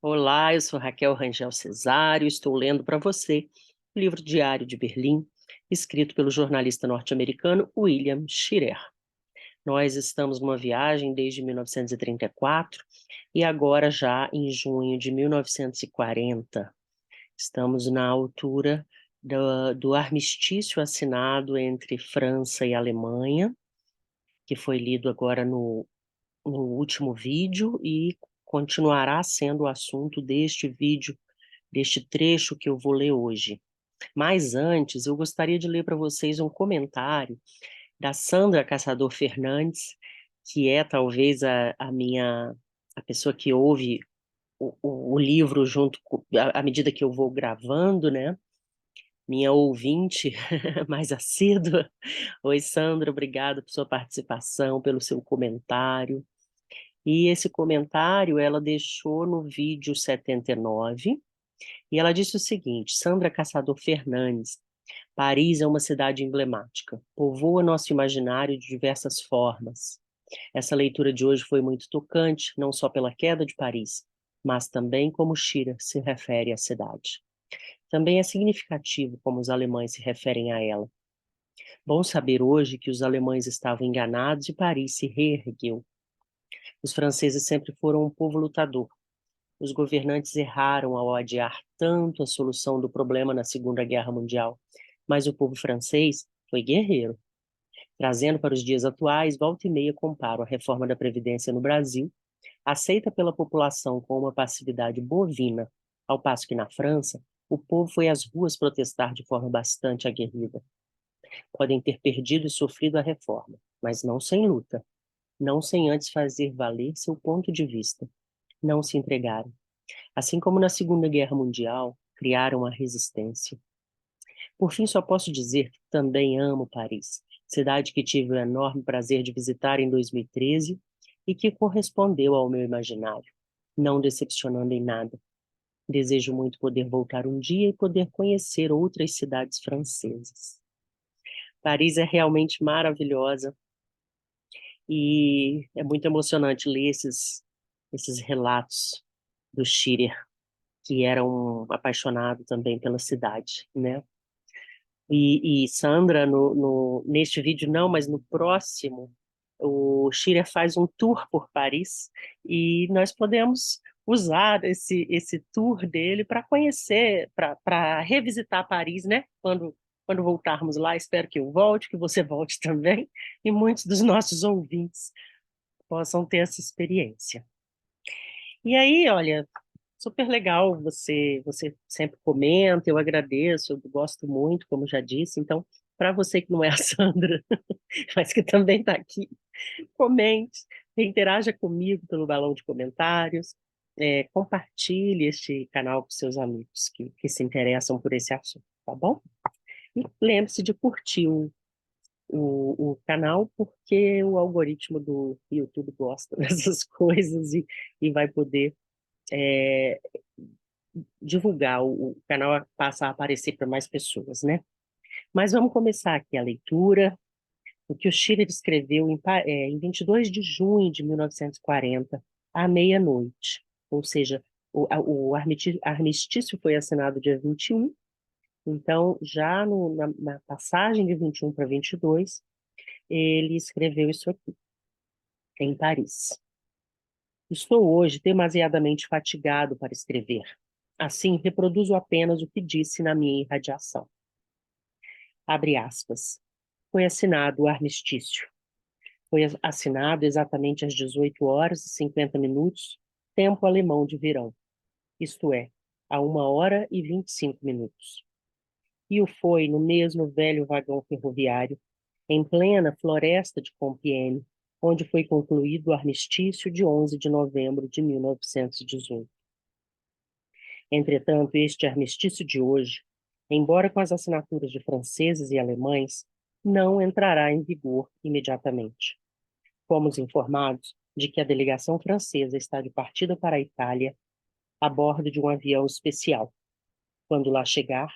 Olá, eu sou Raquel Rangel Cesário, estou lendo para você o livro Diário de Berlim, escrito pelo jornalista norte-americano William Shirer. Nós estamos numa viagem desde 1934 e agora já em junho de 1940. Estamos na altura do armistício assinado entre França e Alemanha, que foi lido agora no último vídeo e continuará sendo o assunto deste vídeo, deste trecho que eu vou ler hoje. Mas antes, eu gostaria de ler para vocês um comentário da Sandra Caçador Fernandes, que é talvez a pessoa que ouve o livro junto à medida que eu vou gravando, né? Minha ouvinte mais assídua. Oi, Sandra, obrigada por sua participação, pelo seu comentário. E esse comentário ela deixou no vídeo 79, e ela disse o seguinte: Sandra Caçador Fernandes, Paris é uma cidade emblemática, povoa nosso imaginário de diversas formas. Essa leitura de hoje foi muito tocante, não só pela queda de Paris, mas também como Schiller se refere à cidade. Também é significativo como os alemães se referem a ela. Bom saber hoje que os alemães estavam enganados e Paris se reergueu. Os franceses sempre foram um povo lutador. Os governantes erraram ao adiar tanto a solução do problema na Segunda Guerra Mundial, mas o povo francês foi guerreiro. Trazendo para os dias atuais, volta e meia comparo a reforma da Previdência no Brasil, aceita pela população com uma passividade bovina, ao passo que na França, o povo foi às ruas protestar de forma bastante aguerrida. Podem ter perdido e sofrido a reforma, mas não sem luta, não sem antes fazer valer seu ponto de vista. Não se entregaram. Assim como na Segunda Guerra Mundial, criaram a resistência. Por fim, só posso dizer que também amo Paris, cidade que tive o enorme prazer de visitar em 2013 e que correspondeu ao meu imaginário, não decepcionando em nada. Desejo muito poder voltar um dia e poder conhecer outras cidades francesas. Paris é realmente maravilhosa e é muito emocionante ler esses relatos do Schiller, que era um apaixonado também pela cidade, né? E Sandra, neste vídeo não, mas no próximo, o Schiller faz um tour por Paris e nós podemos usar esse tour dele para conhecer, para revisitar Paris, né? Quando voltarmos lá, espero que eu volte, que você volte também, e muitos dos nossos ouvintes possam ter essa experiência. E aí, olha, super legal, você sempre comenta, eu agradeço, eu gosto muito, como já disse. Então, para você que não é a Sandra, mas que também está aqui, comente, interaja comigo pelo balão de comentários, compartilhe este canal com seus amigos que se interessam por esse assunto, tá bom? E lembre-se de curtir o canal, porque o algoritmo do YouTube gosta dessas coisas e vai poder é, divulgar, o canal passa a aparecer para mais pessoas, né? Mas vamos começar aqui a leitura. O que o Schiller escreveu em 22 de junho de 1940, à meia-noite. Ou seja, o armistício foi assinado dia 21, então já na passagem de 21 para 22, ele escreveu isso aqui, em Paris. Estou hoje demasiadamente fatigado para escrever. Assim, reproduzo apenas o que disse na minha irradiação. Abre aspas. Foi assinado o armistício. Foi assinado exatamente às 18 horas e 50 minutos, tempo alemão de verão, isto é, a 1 hora e 25 minutos. E o foi no mesmo velho vagão ferroviário, em plena floresta de Compiègne, onde foi concluído o armistício de 11 de novembro de 1918. Entretanto, este armistício de hoje, embora com as assinaturas de franceses e alemães, não entrará em vigor imediatamente. Fomos informados de que a delegação francesa está de partida para a Itália a bordo de um avião especial. Quando lá chegar,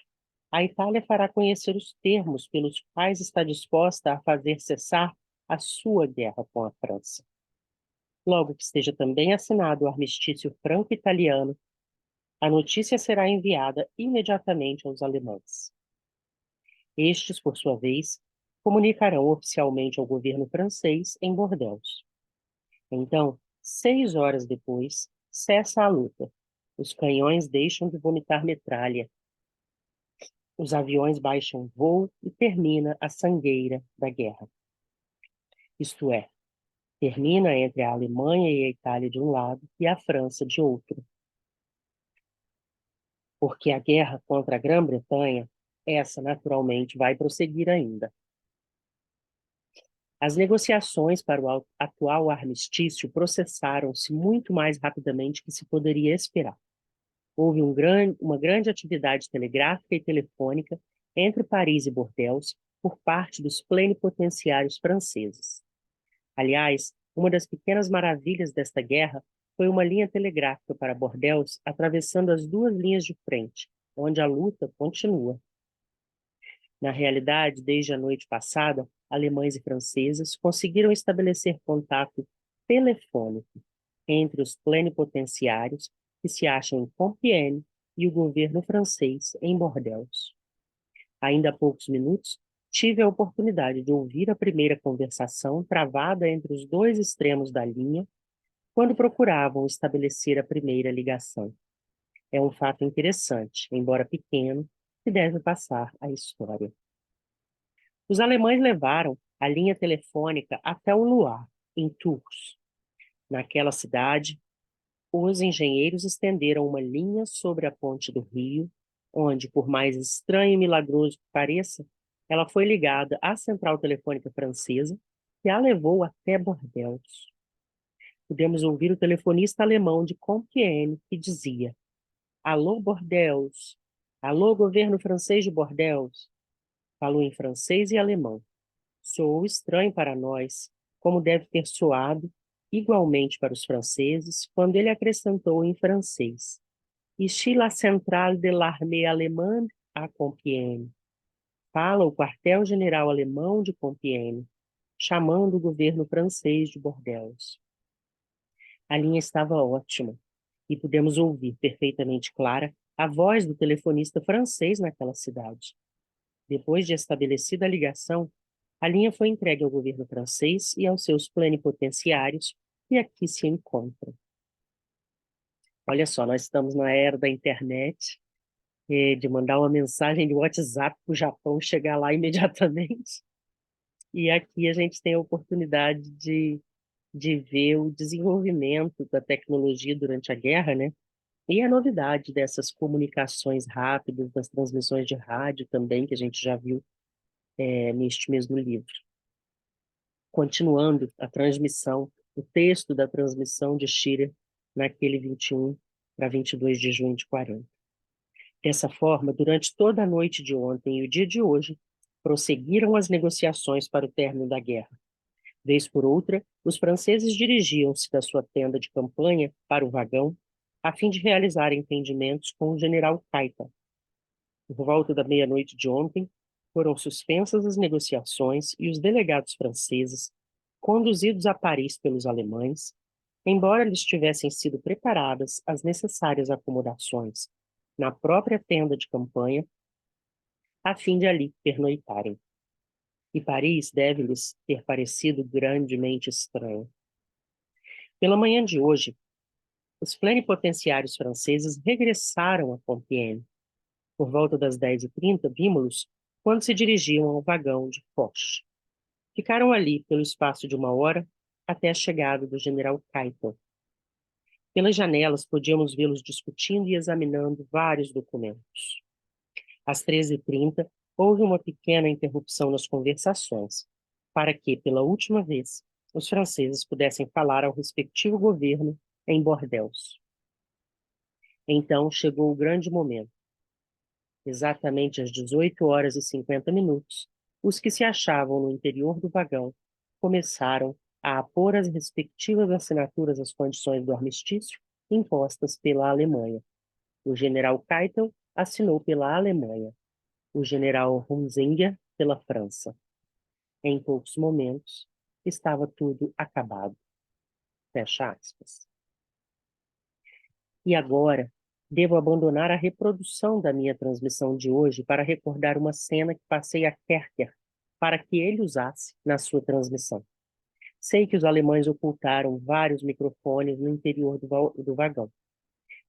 a Itália fará conhecer os termos pelos quais está disposta a fazer cessar a sua guerra com a França. Logo que esteja também assinado o armistício franco-italiano, A notícia será enviada imediatamente aos alemães. Estes, por sua vez, comunicarão oficialmente ao governo francês em Bordeaux. Então, 6 horas depois, cessa a luta. Os canhões deixam de vomitar metralha. Os aviões baixam voo e termina a sangueira da guerra. Isto é, termina entre a Alemanha e a Itália de um lado e a França de outro. Porque a guerra contra a Grã-Bretanha, essa naturalmente vai prosseguir ainda. As negociações para o atual armistício processaram-se muito mais rapidamente que se poderia esperar. Houve uma grande atividade telegráfica e telefônica entre Paris e Bordeaux por parte dos plenipotenciários franceses. Aliás, uma das pequenas maravilhas desta guerra foi uma linha telegráfica para Bordeaux atravessando as duas linhas de frente, onde a luta continua. Na realidade, desde a noite passada, alemães e franceses conseguiram estabelecer contato telefônico entre os plenipotenciários que se acham em Compiègne e o governo francês em Bordeaux. Ainda há poucos minutos, tive a oportunidade de ouvir a primeira conversação travada entre os dois extremos da linha quando procuravam estabelecer a primeira ligação. É um fato interessante, embora pequeno, que deve passar à história. Os alemães levaram a linha telefônica até o Loire, em Tours. Naquela cidade, os engenheiros estenderam uma linha sobre a ponte do rio, onde, por mais estranho e milagroso que pareça, ela foi ligada à central telefônica francesa e a levou até Bordeaux. Podemos ouvir o telefonista alemão de Compiègne que dizia: Alô, Bordeaux! Alô, governo francês de Bordeaux! Falou em francês e alemão. Soou estranho para nós, como deve ter soado igualmente para os franceses, quando ele acrescentou em francês: Ici la centrale de l'armée allemande à Compiègne. Fala o quartel-general alemão de Compiègne, chamando o governo francês de Bordeaux. A linha estava ótima e pudemos ouvir perfeitamente clara a voz do telefonista francês naquela cidade. Depois de estabelecida a ligação, a linha foi entregue ao governo francês e aos seus plenipotenciários, que aqui se encontram. Olha só, nós estamos na era da internet, de mandar uma mensagem de WhatsApp para o Japão chegar lá imediatamente. E aqui a gente tem a oportunidade de ver o desenvolvimento da tecnologia durante a guerra, né? E a novidade dessas comunicações rápidas, das transmissões de rádio também, que a gente já viu neste mesmo livro. Continuando a transmissão, o texto da transmissão de Schiller naquele 21 para 22 de junho de 40. Dessa forma, durante toda a noite de ontem e o dia de hoje, prosseguiram as negociações para o término da guerra. Vez por outra, os franceses dirigiam-se da sua tenda de campanha para o vagão, a fim de realizar entendimentos com o general Keitel. Por volta da meia-noite de ontem, foram suspensas as negociações e os delegados franceses, conduzidos a Paris pelos alemães, embora lhes tivessem sido preparadas as necessárias acomodações na própria tenda de campanha, a fim de ali pernoitarem. E Paris deve-lhes ter parecido grandemente estranho. Pela manhã de hoje, os plenipotenciários franceses regressaram a Compiègne. Por volta das 10h30, vimos-los quando se dirigiam ao vagão de Foch. Ficaram ali pelo espaço de 1 hora até a chegada do general Keitel. Pelas janelas podíamos vê-los discutindo e examinando vários documentos. Às 13h30, houve uma pequena interrupção nas conversações, para que, pela última vez, os franceses pudessem falar ao respectivo governo em Bordeaux. Então chegou o grande momento. Exatamente às 18h50, os que se achavam no interior do vagão começaram a apor as respectivas assinaturas às condições do armistício impostas pela Alemanha. O general Keitel assinou pela Alemanha, o general Hunzinger pela França. Em poucos momentos, estava tudo acabado. Fecha aspas. E agora, Devo abandonar a reprodução da minha transmissão de hoje para recordar uma cena que passei a Kerker para que ele usasse na sua transmissão. Sei que os alemães ocultaram vários microfones no interior do vagão.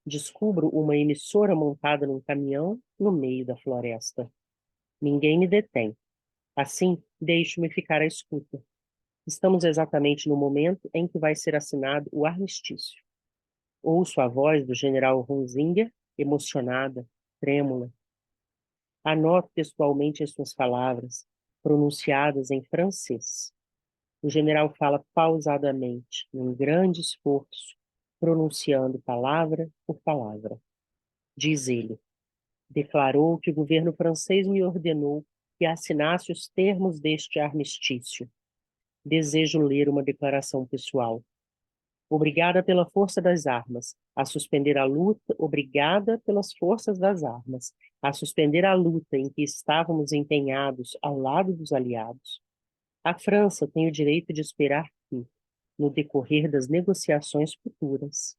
Descubro uma emissora montada num caminhão no meio da floresta. Ninguém me detém. Assim, deixo-me ficar à escuta. Estamos exatamente no momento em que vai ser assinado o armistício. Ouço a voz do general Hunzinger, emocionada, trêmula. Anoto textualmente as suas palavras, pronunciadas em francês. O general fala pausadamente, num grande esforço, pronunciando palavra por palavra. Diz ele: declarou que o governo francês me ordenou que assinasse os termos deste armistício. Desejo ler uma declaração pessoal. Obrigada pela força das armas, a suspender a luta, obrigada pelas forças das armas, a suspender a luta em que estávamos empenhados ao lado dos aliados. A França tem o direito de esperar que, no decorrer das negociações futuras,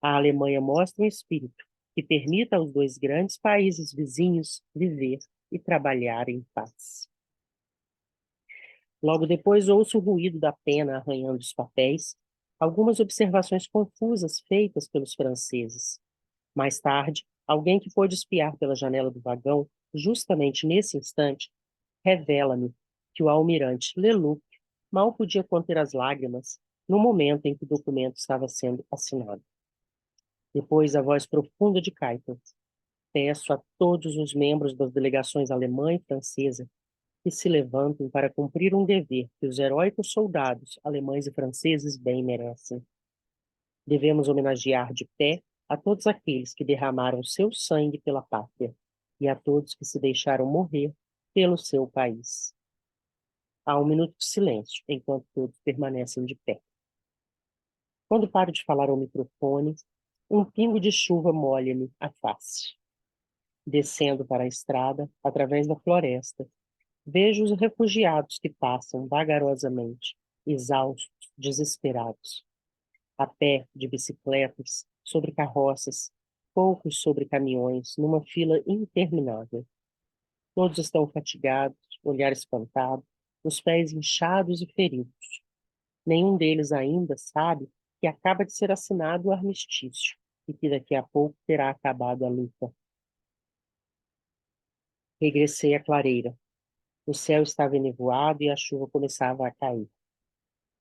a Alemanha mostre um espírito que permita aos dois grandes países vizinhos viver e trabalhar em paz. Logo depois ouço o ruído da pena arranhando os papéis, algumas observações confusas feitas pelos franceses. Mais tarde, alguém que pôde espiar pela janela do vagão, justamente nesse instante, revela-me que o almirante Leloup mal podia conter as lágrimas no momento em que o documento estava sendo assinado. Depois, a voz profunda de Keitel. Peço a todos os membros das delegações alemã e francesa que se levantem para cumprir um dever que os heróicos soldados alemães e franceses bem merecem. Devemos homenagear de pé a todos aqueles que derramaram seu sangue pela pátria e a todos que se deixaram morrer pelo seu país. Há um minuto de silêncio, enquanto todos permanecem de pé. Quando paro de falar ao microfone, um pingo de chuva molha-me a face. Descendo para a estrada, através da floresta, vejo os refugiados que passam vagarosamente, exaustos, desesperados. A pé, de bicicletas, sobre carroças, poucos sobre caminhões, numa fila interminável. Todos estão fatigados, olhar espantado, os pés inchados e feridos. Nenhum deles ainda sabe que acaba de ser assinado o armistício e que daqui a pouco terá acabado a luta. Regressei à clareira. O céu estava enevoado e a chuva começava a cair.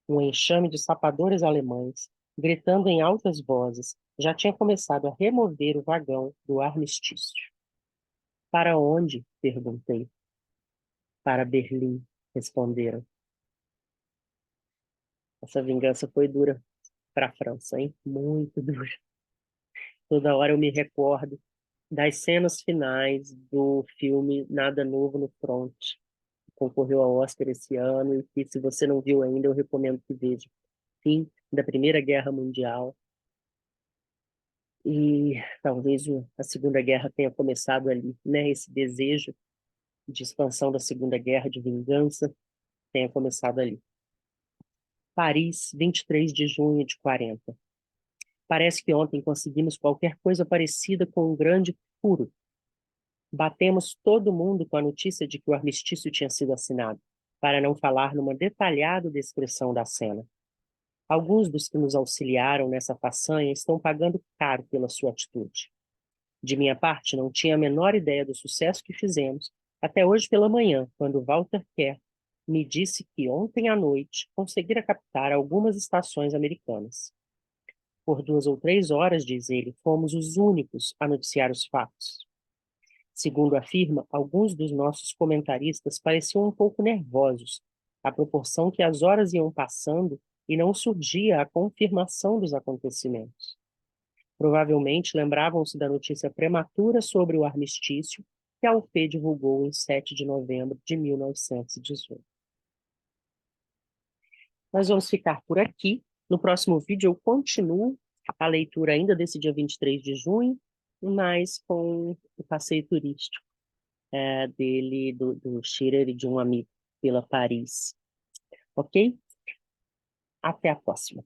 Um enxame de sapadores alemães, gritando em altas vozes, já tinha começado a remover o vagão do armistício. Para onde? Perguntei. Para Berlim, responderam. Essa vingança foi dura para a França, hein? Muito dura. Toda hora eu me recordo das cenas finais do filme Nada Novo no Front, que concorreu ao Oscar esse ano e que, se você não viu ainda, eu recomendo que veja. Fim da Primeira Guerra Mundial. E talvez a Segunda Guerra tenha começado ali, né? Esse desejo de expansão da Segunda Guerra, de vingança, tenha começado ali. Paris, 23 de junho de 40. Parece que ontem conseguimos qualquer coisa parecida com um grande furo. Batemos todo mundo com a notícia de que o armistício tinha sido assinado, para não falar numa detalhada descrição da cena. Alguns dos que nos auxiliaram nessa façanha estão pagando caro pela sua atitude. De minha parte, não tinha a menor ideia do sucesso que fizemos, até hoje pela manhã, quando Walter Kerr me disse que ontem à noite conseguira captar algumas estações americanas. Por 2 ou 3 horas, diz ele, fomos os únicos a noticiar os fatos. Segundo afirma, alguns dos nossos comentaristas pareciam um pouco nervosos, à proporção que as horas iam passando e não surgia a confirmação dos acontecimentos. Provavelmente lembravam-se da notícia prematura sobre o armistício que a UP divulgou em 7 de novembro de 1918. Nós vamos ficar por aqui. No próximo vídeo eu continuo a leitura ainda desse dia 23 de junho, mas com o passeio turístico dele, do Schirer e de um amigo pela Paris. Ok? Até a próxima.